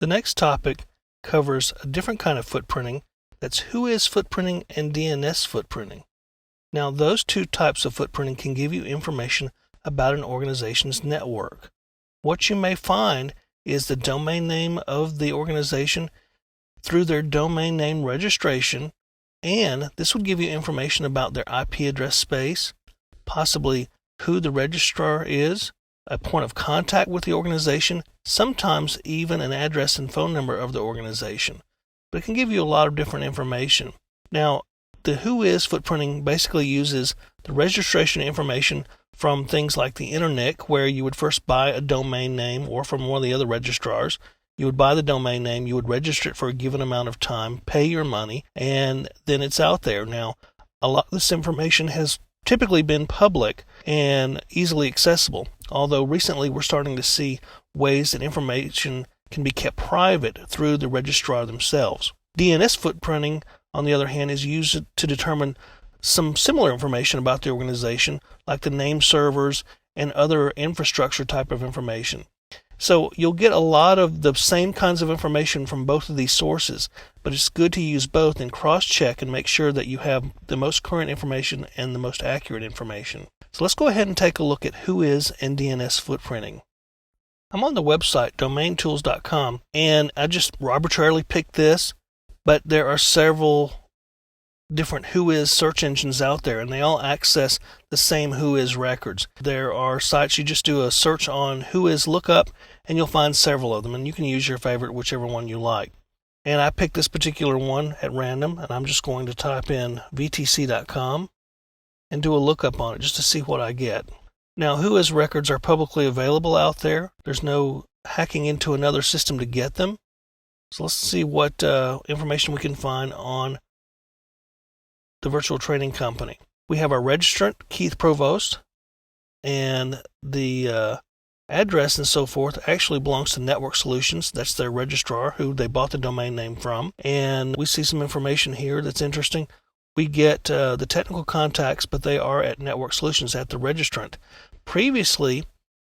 The next topic covers a different kind of footprinting. That's WHOIS footprinting and DNS footprinting. Now, those two types of footprinting can give you information about an organization's network. What you may find is the domain name of the organization through their domain name registration, and this would give you information about their IP address space, possibly who the registrar is, a point of contact with the organization, sometimes even an address and phone number of the organization. But it can give you a lot of different information. Now, the WHOIS footprinting basically uses the registration information from things like the internet, where you would first buy a domain name, or from one of the other registrars. You would buy the domain name, you would register it for a given amount of time, pay your money, and then it's out there. Now, a lot of this information has typically been public and easily accessible, although recently we're starting to see ways that information can be kept private through the registrar themselves. DNS footprinting, on the other hand, is used to determine some similar information about the organization, like the name servers and other infrastructure type of information. So you'll get a lot of the same kinds of information from both of these sources, but it's good to use both and cross-check and make sure that you have the most current information and the most accurate information. So let's go ahead and take a look at WHOIS and DNS footprinting. I'm on the website domaintools.com, and I just arbitrarily picked this, but there are several different WHOIS search engines out there, and they all access the same WHOIS records. There are sites you just do a search on WHOIS lookup, and you'll find several of them, and you can use your favorite, whichever one you like. And I picked this particular one at random, and I'm just going to type in vtc.com and do a lookup on it just to see what I get. Now, WHOIS records are publicly available out there. There's no hacking into another system to get them. So let's see what information we can find on the virtual training company. We have our registrant, Keith Provost, and the address and so forth actually belongs to Network Solutions. That's their registrar, who they bought the domain name from. And we see some information here that's interesting. We get the technical contacts, but they are at Network Solutions, at the registrant. Previously,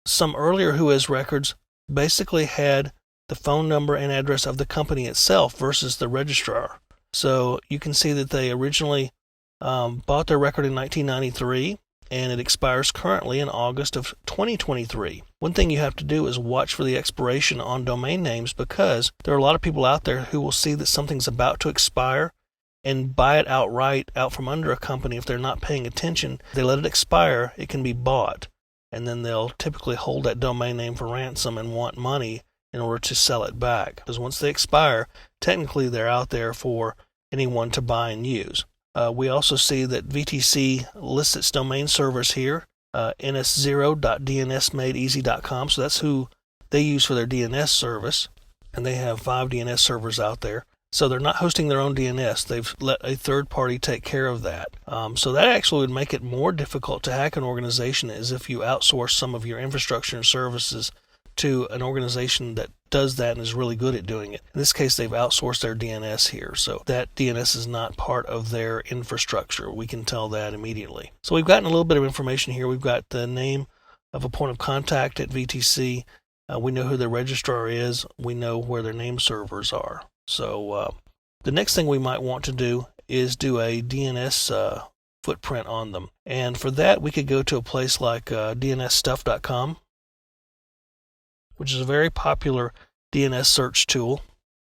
some earlier WHOIS records basically had the phone number and address of the company itself versus the registrar. So you can see that they originally bought their record in 1993, and it expires currently in August of 2023. One thing you have to do is watch for the expiration on domain names, because there are a lot of people out there who will see that something's about to expire and buy it outright out from under a company. If they're not paying attention, they let it expire, it can be bought, and then they'll typically hold that domain name for ransom and want money in order to sell it back. Because once they expire, technically they're out there for anyone to buy and use. We also see that VTC lists its domain servers here, ns0.dnsmadeeasy.com, so that's who they use for their DNS service, and they have 5 DNS servers out there. So they're not hosting their own DNS. They've let a third party take care of that. So that actually would make it more difficult to hack an organization, as if you outsource some of your infrastructure and services to an organization that does that and is really good at doing it. In this case, they've outsourced their DNS here, so that DNS is not part of their infrastructure. We can tell that immediately. So we've gotten a little bit of information here. We've got the name of a point of contact at VTC. We know who their registrar is. We know where their name servers are. So the next thing we might want to do is do a DNS footprint on them. And for that, we could go to a place like dnsstuff.com, which is a very popular DNS search tool.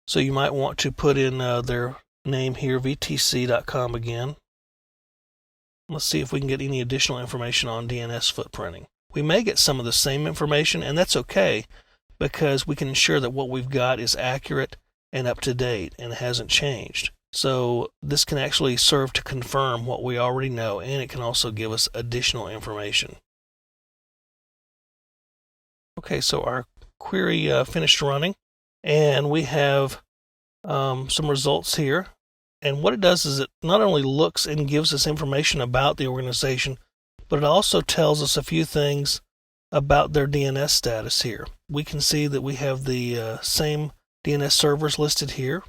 So you might want to put in their name here, vtc.com again. Let's see if we can get any additional information on DNS footprinting. We may get some of the same information, and that's okay, because we can ensure that what we've got is accurate and up to date and hasn't changed. So this can actually serve to confirm what we already know, and it can also give us additional information. Okay, so our query finished running, and we have some results here. And what it does is it not only looks and gives us information about the organization, but it also tells us a few things about their DNS status here. We can see that we have the same DNS servers listed here,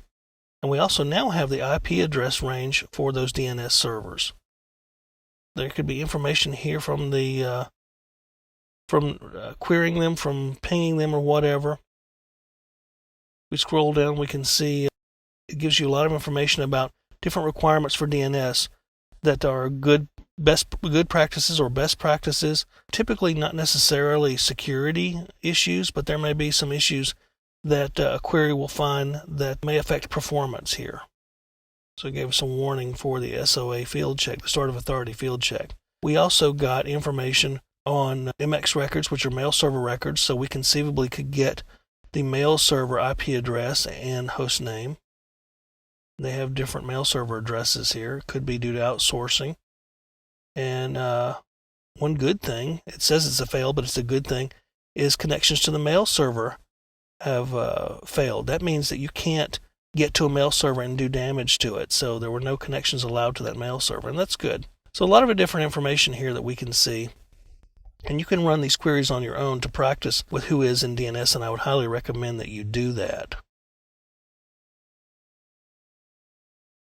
and we also now have the IP address range for those DNS servers. There could be information here from the querying them, from pinging them, or whatever. We scroll down, we can see it gives you a lot of information about different requirements for DNS that are good practices or best practices. Typically not necessarily security issues, but there may be some issues that a query will find that may affect performance here. So it gave us a warning for the SOA field check, the start of authority field check. We also got information on MX records, which are mail server records, so we conceivably could get the mail server IP address and host name. They have different mail server addresses here. Could be due to outsourcing. And one good thing, it says it's a fail, but it's a good thing, is connections to the mail server have failed. That means that you can't get to a mail server and do damage to it. So there were no connections allowed to that mail server, and that's good. So a lot of different information here that we can see. And you can run these queries on your own to practice with WHOIS and DNS, and I would highly recommend that you do that.